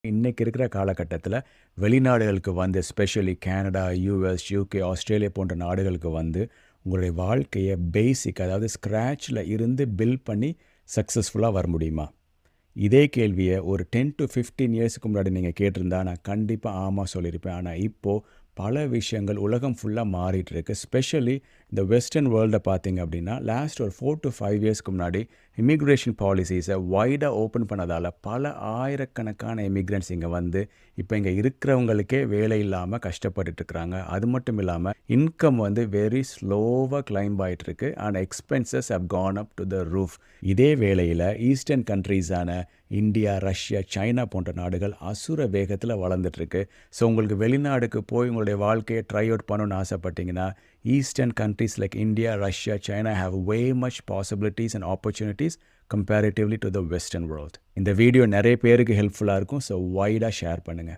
இன்னைக்கு இருக்கிற காலகட்டத்தில வெளிநாடுகளுக்கு வந்து especially Canada, US, UK, Australia போன்ற நாடுகளுக்கு வந்து உங்களுடைய வாழ்க்கைய பேசிக் அதாவது ஸ்க்ராட்ச்ல இருந்து பில்ட் பண்ணி சக்சஸ்ஃபுல்லா வர முடியுமா? இதே கேள்விய ஒரு 10 to 15 இயர்ஸ்க்கு முன்னாடி நீங்க கேட்டிருந்தா, நான் கண்டிப்பா ஆமா சொல்லியிருப்பேன். ஆனா இப்போ பல விஷயங்கள் உலகம் ஃபுல்லா மாறிட்டு இருக்கு. ஸ்பெஷலி இந்த வெஸ்டர்ன் வேர்ல்ட பார்த்தீங்க அப்படின்னா, லாஸ்ட் ஒரு 4 to 5 இயர்ஸ்க்கு முன்னாடி இமிகிரேஷன் பாலிசிஸ வைடா ஓப்பன் பண்ணதால, பல ஆயிரக்கணக்கான இமிகிரண்ட்ஸ் இங்க வந்து, இப்ப இங்க இருக்கிறவங்களுக்கே வேலை இல்லாம கஷ்டப்பட்டுட்டு இருக்கிறாங்க. அது மட்டும் இல்லாம, இன்கம் வந்து வெரி ஸ்லோவா கிளைம்ப் ஆயிட்டு இருக்கு. And expenses have Khan up to the roof. இதே வேளையில ஈஸ்டர்ன் கண்ட்ரீஸான இந்தியா, ரஷ்யா, சைனா போன்ற நாடுகள் அசுர வேகத்துல வளர்ந்துட்டு இருக்கு. ஸோ உங்களுக்கு வெளிநாடுக்கு போய் உங்களுடைய வாழ்க்கையை ட்ரை அவுட் பண்ணணும்னு ஆசைப்பட்டீங்கன்னா, eastern countries like India, Russia, China have way much possibilities and opportunities comparatively to the western world. இந்த வீடியோ நிறைய பேருக்கு ஹெல்ப்ஃபுல்லா இருக்கும். ஸோ வைடா ஷேர் பண்ணுங்க.